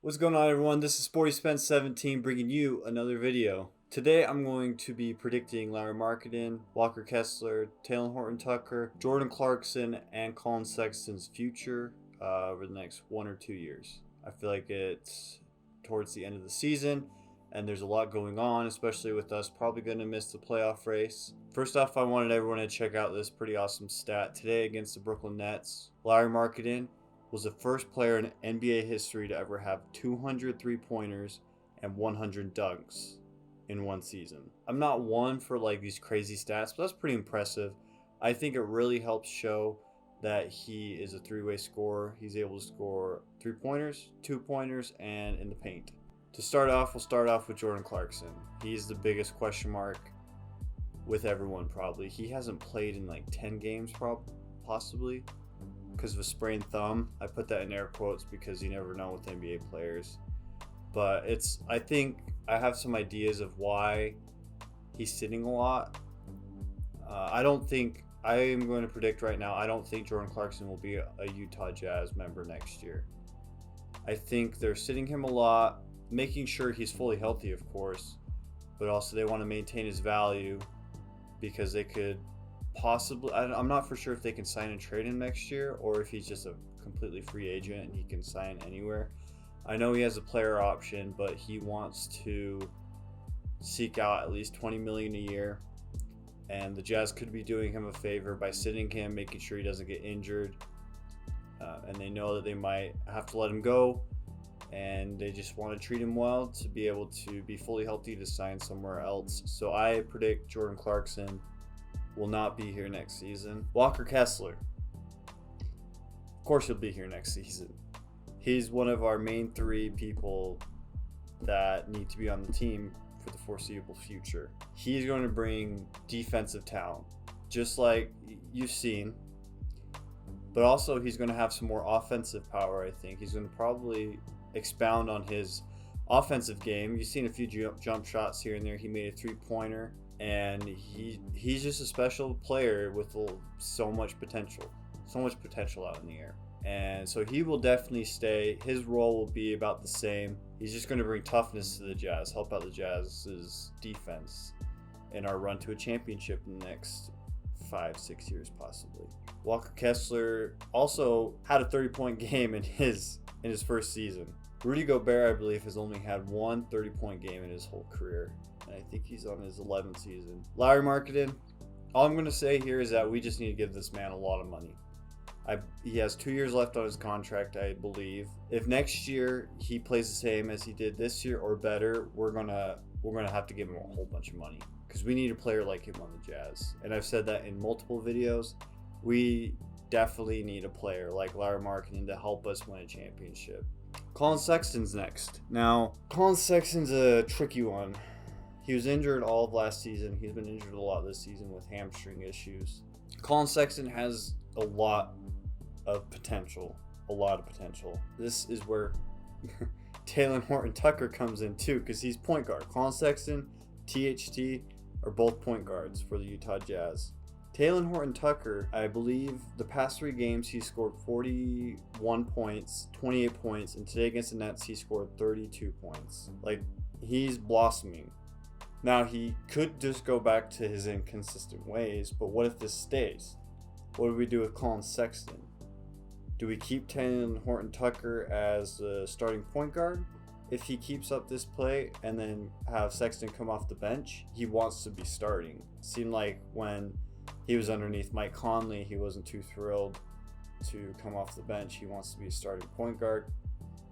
What's going on, everyone? This is SportySpence17 bringing you another video. Today I'm going to be predicting Lauri Markkanen, Walker Kessler, Talon Horton-Tucker, Jordan Clarkson, and Colin Sexton's future over the next 1 or 2 years. I feel like it's towards the end of the season and there's a lot going on, especially with us probably going to miss the playoff race. First off, I wanted everyone to check out this pretty awesome stat. Today against the Brooklyn Nets, Lauri Markkanen was the first player in NBA history to ever have 200 3-pointers and 100 dunks in one season. I'm not one for like these crazy stats, but that's pretty impressive. I think it really helps show that he is a three-way scorer. He's able to score 3-pointers, 2-pointers, and in the paint. To start off, we'll start off with Jordan Clarkson. He's the biggest question mark with everyone probably. He hasn't played in like 10 games possibly because of a sprained thumb. I put that in air quotes because you never know with NBA players. But I think I have some ideas of why he's sitting a lot. I am going to predict right now, I don't think Jordan Clarkson will be a Utah Jazz member next year. I think they're sitting him a lot, making sure he's fully healthy, of course, but also they want to maintain his value because they could possibly, I'm not for sure if they can sign and trade him next year or if he's just a completely free agent and he can sign anywhere. I know he has a player option, but he wants to seek out at least $20 million a year, and the Jazz could be doing him a favor by sitting him, making sure he doesn't get injured, and they know that they might have to let him go, and they just want to treat him well to be able to be fully healthy to sign somewhere else. So I predict Jordan Clarkson will not be here next season. Walker Kessler, of course he'll be here next season. He's one of our main three people that need to be on the team for the foreseeable future. He's going to bring defensive talent, just like you've seen, but also he's going to have some more offensive power. I think he's going to probably expound on his offensive game. You've seen a few jump shots here and there. He made a 3-pointer, and he's just a special player with so much potential out in the air. And so he will definitely stay. His role will be about the same. He's just going to bring toughness to the Jazz, help out the Jazz's defense in our run to a championship in the next 5-6 years possibly. Walker Kessler also had a 30-point game in his first season. Rudy Gobert, I believe, has only had one 30-point game in his whole career, and I think he's on his 11th season. Lauri Markkanen, all I'm going to say here is that we just need to give this man a lot of money. He has 2 years left on his contract, I believe. If next year he plays the same as he did this year or better, we're gonna have to give him a whole bunch of money because we need a player like him on the Jazz. And I've said that in multiple videos. We definitely need a player like Lauri Markkanen to help us win a championship. Colin Sexton's next. Now, Colin Sexton's a tricky one. He was injured all of last season. He's been injured a lot this season with hamstring issues. Colin Sexton has a lot of potential. This is where Talon Horton-Tucker comes in too, because he's point guard. Colin Sexton, THT are both point guards for the Utah Jazz. Talon Horton-Tucker, I believe the past 3 games he scored 41 points, 28 points, and today against the Nets he scored 32 points. Like, he's blossoming. Now, he could just go back to his inconsistent ways, but what if this stays? What do we do with Colin Sexton? Do we keep Talon Horton-Tucker as the starting point guard? If he keeps up this play and then have Sexton come off the bench, he wants to be starting. It seemed like when he was underneath Mike Conley, he wasn't too thrilled to come off the bench. He wants to be a starting point guard.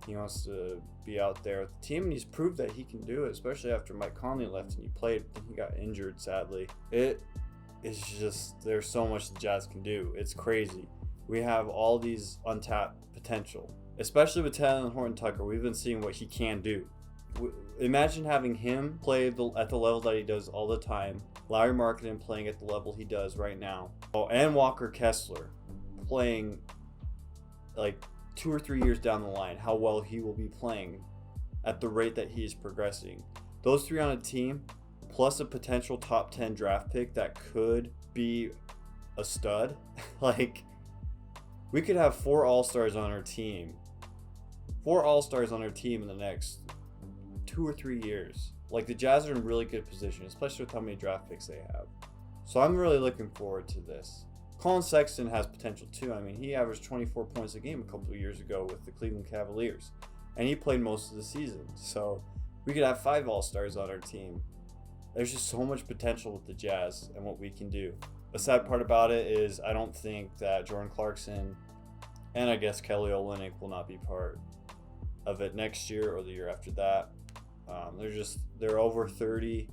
He wants to be out there with the team, and he's proved that he can do it, especially after Mike Conley left and he played. He got injured, sadly. It's just, there's so much the Jazz can do. It's crazy. We have all these untapped potential, especially with Talon Horton-Tucker. We've been seeing what he can do. Imagine having him play at the level that he does all the time. Lauri Markkanen playing at the level he does right now. Oh, and Walker Kessler playing like 2 or 3 years down the line, how well he will be playing at the rate that he is progressing. Those 3 on a team, plus a potential top 10 draft pick that could be a stud. Like, we could have 4 all-stars on our team 4 All-Stars on their team in the next 2 or 3 years. Like, the Jazz are in really good position, especially with how many draft picks they have. So I'm really looking forward to this. Colin Sexton has potential too. I mean, he averaged 24 points a game a couple of years ago with the Cleveland Cavaliers, and he played most of the season. So we could have 5 All-Stars on our team. There's just so much potential with the Jazz and what we can do. The sad part about it is I don't think that Jordan Clarkson and I guess Kelly Olynyk will not be part of it next year or the year after that. They're over 30.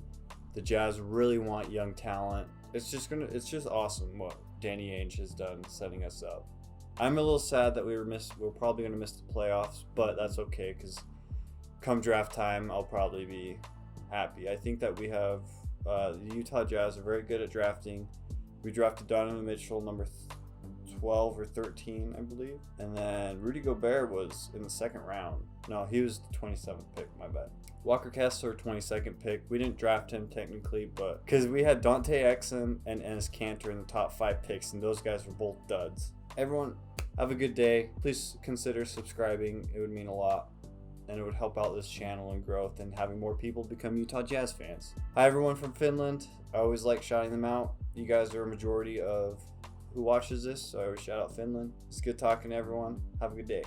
The Jazz really want young talent. It's just awesome what Danny Ainge has done setting us up. I'm a little sad that we're probably gonna miss the playoffs, but that's okay because come draft time I'll probably be happy. I think that we have the Utah Jazz are very good at drafting. We drafted Donovan Mitchell number 12 or 13, I believe, and then Rudy Gobert was in the 2nd round. No, he was the 27th pick. My bad. Walker Kessler, 22nd pick. We didn't draft him technically, but because we had Dante Exum and Enes Kanter in the top 5 picks, and those guys were both duds. Everyone, have a good day. Please consider subscribing. It would mean a lot, and it would help out this channel and growth and having more people become Utah Jazz fans. Hi everyone from Finland. I always like shouting them out. You guys are a majority of who watches this, so I always shout out Finland. It's good talking to everyone. Have a good day.